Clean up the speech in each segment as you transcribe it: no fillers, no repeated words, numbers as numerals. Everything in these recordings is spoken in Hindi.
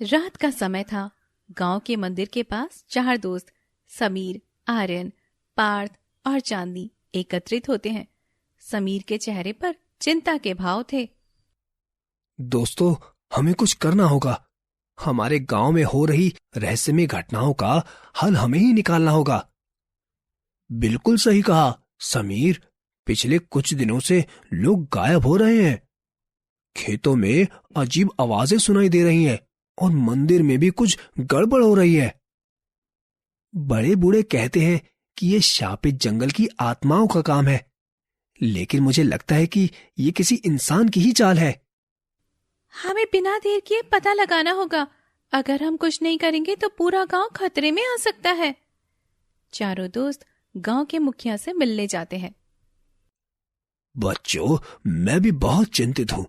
रात का समय था। गांव के मंदिर के पास 4 दोस्त समीर, आर्यन, पार्थ और चांदनी एकत्रित होते हैं। समीर के चेहरे पर चिंता के भाव थे। दोस्तों, हमें कुछ करना होगा। हमारे गांव में हो रही रहस्यमय घटनाओं का हल हमें ही निकालना होगा। बिल्कुल सही कहा समीर। पिछले कुछ दिनों से लोग गायब हो रहे हैं। खेतों में अजीब आवाजें सुनाई दे रही हैं और मंदिर में भी कुछ गड़बड़ हो रही है। बड़े बूढ़े कहते हैं कि ये शापित जंगल की आत्माओं का काम है, लेकिन मुझे लगता है कि ये किसी इंसान की ही चाल है। हमें बिना देर किए पता लगाना होगा। अगर हम कुछ नहीं करेंगे तो पूरा गांव खतरे में आ सकता है। चारों दोस्त गांव के मुखिया से मिलने जाते हैं। बच्चों, मैं भी बहुत चिंतित हूँ।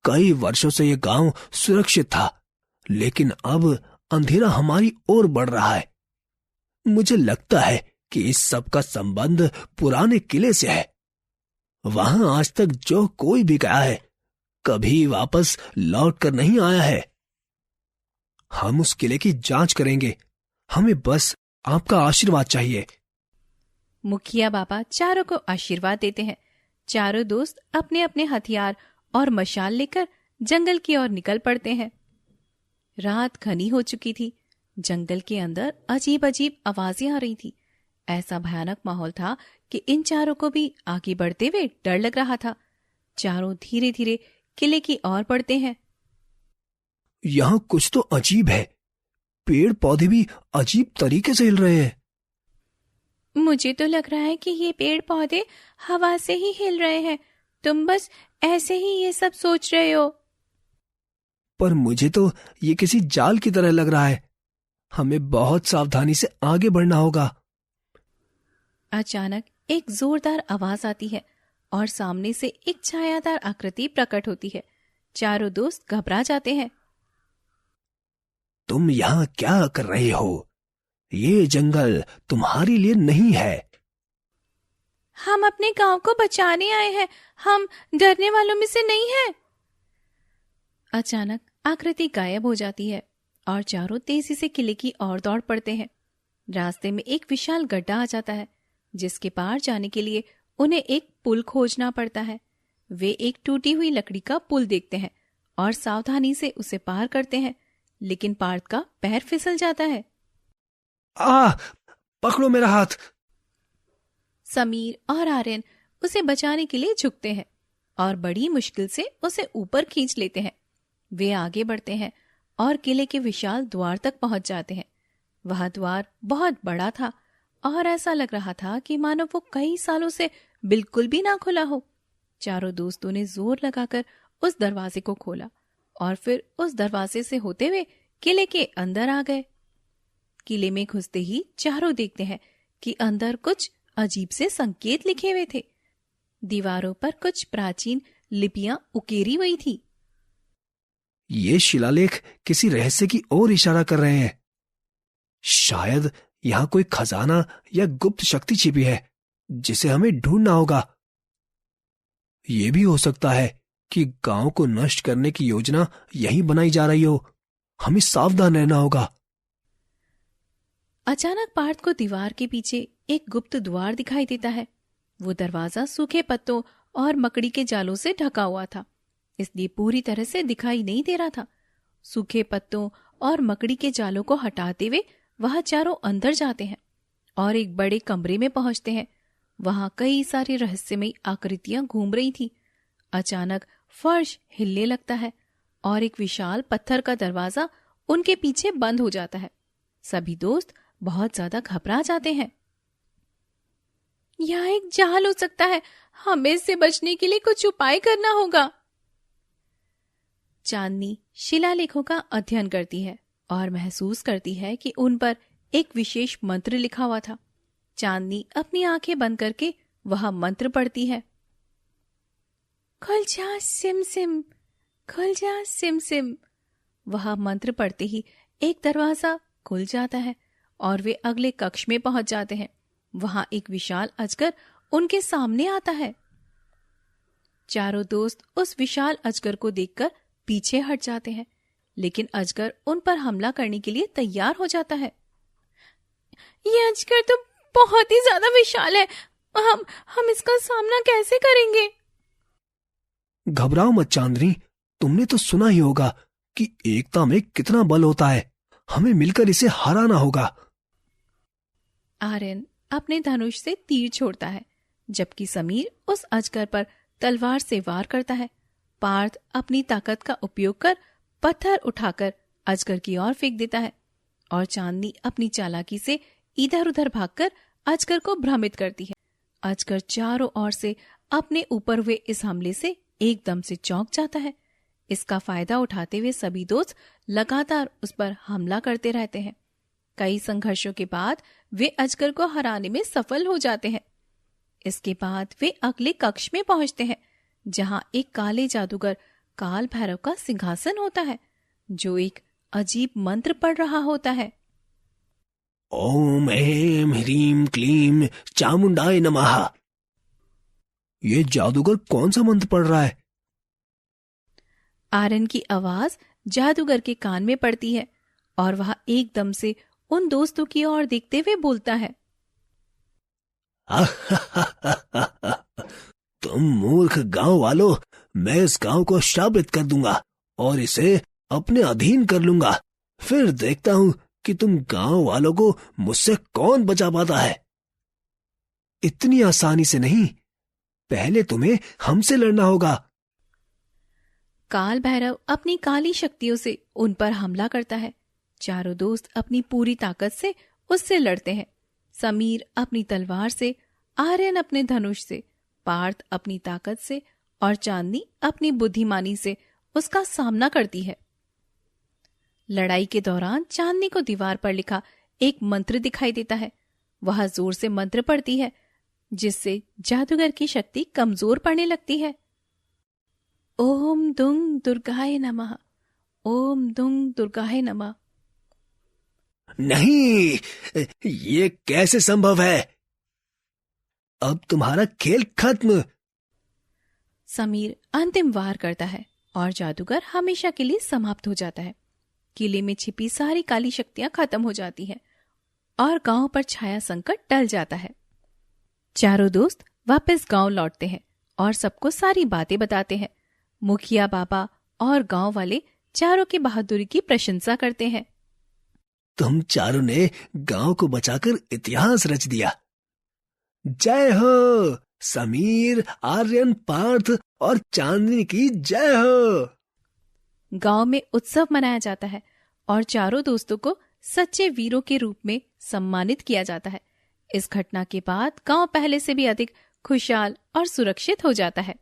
कई वर्षों से ये गांव सुरक्षित था, लेकिन अब अंधेरा हमारी ओर बढ़ रहा है। मुझे लगता है कि इस सब का संबंध पुराने किले से है। वहां आज तक जो कोई भी गया है, कभी वापस लौट कर नहीं आया है। हम उस किले की जांच करेंगे। हमें बस आपका आशीर्वाद चाहिए। मुखिया बाबा चारों को आशीर्वाद देते हैं। चारों दोस्त अपने अपने हथियार और मशाल लेकर जंगल की ओर निकल पड़ते हैं। रात घनी हो चुकी थी। जंगल के अंदर अजीब अजीब आवाजें आ रही थी। ऐसा भयानक माहौल था कि इन चारों को भी आगे बढ़ते हुए डर लग रहा था। चारों धीरे धीरे किले की ओर बढ़ते हैं। यहां कुछ तो अजीब है। पेड़ पौधे भी अजीब तरीके से हिल रहे हैं। मुझे तो लग रहा है कि ये पेड़ पौधे हवा से ही हिल रहे हैं। तुम बस ऐसे ही ये सब सोच रहे हो। पर मुझे तो ये किसी जाल की तरह लग रहा है। हमें बहुत सावधानी से आगे बढ़ना होगा। अचानक एक जोरदार आवाज आती है और सामने से एक छायादार आकृति प्रकट होती है। चारों दोस्त घबरा जाते हैं। तुम यहाँ क्या कर रहे हो? ये जंगल तुम्हारे लिए नहीं है। हम अपने गांव को बचाने आए हैं। हम डरने वालों में से नहीं हैं। अचानक आकृति गायब हो जाती है और चारों तेजी से किले की ओर दौड़ पड़ते हैं। रास्ते में एक विशाल गड्ढा आ जाता है, जिसके पार जाने के लिए उन्हें एक पुल खोजना पड़ता है। वे एक टूटी हुई लकड़ी का पुल देखते हैं और सावधानी से उसे पार करते हैं, लेकिन पार्थ का पैर फिसल जाता है। पकड़ो मेरा हाथ। समीर और आर्यन उसे बचाने के लिए झुकते हैं और बड़ी मुश्किल से उसे ऊपर खींच लेते हैं। वे आगे बढ़ते हैं और किले के विशाल द्वार तक पहुंच जाते हैं। वह द्वार बहुत बड़ा था और ऐसा लग रहा था कि मानो वो कई सालों से बिल्कुल भी ना खुला हो। चारों दोस्तों ने जोर लगाकर उस दरवाजे को खोला और फिर उस दरवाजे से होते हुए किले के अंदर आ गए। किले में घुसते ही चारों देखते हैं कि अंदर कुछ अजीब से संकेत लिखे हुए थे। दीवारों पर कुछ प्राचीन लिपियां उकेरी हुई थी। ये शिलालेख किसी रहस्य की ओर इशारा कर रहे हैं। शायद यहां कोई खजाना या गुप्त शक्ति छिपी है, जिसे हमें ढूंढना होगा। ये भी हो सकता है कि गांव को नष्ट करने की योजना यहीं बनाई जा रही हो। हमें सावधान रहना होगा। अचानक पार्थ को दीवार के पीछे एक गुप्त द्वार दिखाई देता है। वो दरवाजा सूखे पत्तों और मकड़ी के जालों से ढका हुआ था, इसलिए पूरी तरह से दिखाई नहीं दे रहा था। सूखे पत्तों और मकड़ी के जालों को हटाते हुए वह चारों अंदर जाते हैं और एक बड़े कमरे में पहुंचते हैं। वहां कई सारी रहस्यमयी आकृतियां घूम रही थी। अचानक फर्श हिलने लगता है और एक विशाल पत्थर का दरवाजा उनके पीछे बंद हो जाता है। सभी दोस्त बहुत ज्यादा घबरा जाते हैं। यह एक जाल हो सकता है। हमें इससे बचने के लिए कुछ उपाय करना होगा। चांदनी शिलालेखों का अध्ययन करती है और महसूस करती है कि उन पर एक विशेष मंत्र लिखा हुआ था। चांदनी अपनी आंखें बंद करके वह मंत्र पढ़ती है। खुल जा सिम सिम, खुल जा सिम सिम। वह मंत्र पढ़ते ही एक दरवाजा खुल जाता है और वे अगले कक्ष में पहुंच जाते हैं। वहां एक विशाल अजगर उनके सामने आता है। चारों दोस्त उस विशाल अजगर को देखकर पीछे हट जाते हैं, लेकिन अजगर उन पर हमला करने के लिए तैयार हो जाता है। ये अजगर तो बहुत ही ज्यादा विशाल है, हम इसका सामना कैसे करेंगे? घबराओ मत चांदनी, तुमने तो सुना ही होगा कि एकता में कितना बल होता है। हमें मिलकर इसे हराना होगा। आर्यन अपने धनुष से तीर छोड़ता है, जबकि समीर उस अजगर पर तलवार से वार करता है। पार्थ अपनी ताकत का उपयोग कर पत्थर उठाकर अजगर की ओर फेंक देता है और चांदनी अपनी चालाकी से इधर उधर भागकर अजगर को भ्रमित करती है। अजगर चारों ओर से अपने ऊपर हुए इस हमले से एकदम से चौंक जाता है। इसका फायदा उठाते हुए सभी दोस्त लगातार उस पर हमला करते रहते हैं। कई संघर्षों के बाद वे अजगर को हराने में सफल हो जाते हैं। इसके बाद वे अगले कक्ष में पहुंचते हैं, जहां एक काले जादूगर काल भैरव का सिंहासन होता है, जो एक अजीब मंत्र पढ़ रहा होता है। ओम ऐं ह्रीं क्लीं चामुंडाय नमः। ये जादूगर कौन सा मंत्र पढ़ रहा है? आर्यन की आवाज जादूगर के कान में पड़ती है और वह एकदम से उन दोस्तों की ओर देखते हुए बोलता है। तुम मूर्ख गांव वालों, मैं इस गांव को शापित कर दूंगा और इसे अपने अधीन कर लूंगा। फिर देखता हूं कि तुम गांव वालों को मुझसे कौन बचा पाता है। इतनी आसानी से नहीं, पहले तुम्हें हमसे लड़ना होगा। काल भैरव अपनी काली शक्तियों से उन पर हमला करता है। चारों दोस्त अपनी पूरी ताकत से उससे लड़ते हैं। समीर अपनी तलवार से, आर्यन अपने धनुष से, पार्थ अपनी ताकत से और चांदनी अपनी बुद्धिमानी से उसका सामना करती है। लड़ाई के दौरान चांदनी को दीवार पर लिखा एक मंत्र दिखाई देता है। वह जोर से मंत्र पढ़ती है, जिससे जादूगर की शक्ति कमजोर पड़ने लगती है। ओम दुंग दुर्गाय नमः, ओम दुंग दुर्गाय नमः। नहीं, ये कैसे संभव है? अब तुम्हारा खेल खत्म। समीर अंतिम वार करता है और जादूगर हमेशा के लिए समाप्त हो जाता है। किले में छिपी सारी काली शक्तियां खत्म हो जाती हैं और गांव पर छाया संकट टल जाता है। चारों दोस्त वापस गांव लौटते हैं और सबको सारी बातें बताते हैं। मुखिया बाबा और गांव वाले चारों की बहादुरी की प्रशंसा करते हैं। तुम चारों ने गांव को बचाकर इतिहास रच दिया। जय हो समीर, आर्यन, पार्थ और चांदनी की जय हो। गांव में उत्सव मनाया जाता है और चारों दोस्तों को सच्चे वीरों के रूप में सम्मानित किया जाता है। इस घटना के बाद गांव पहले से भी अधिक खुशहाल और सुरक्षित हो जाता है।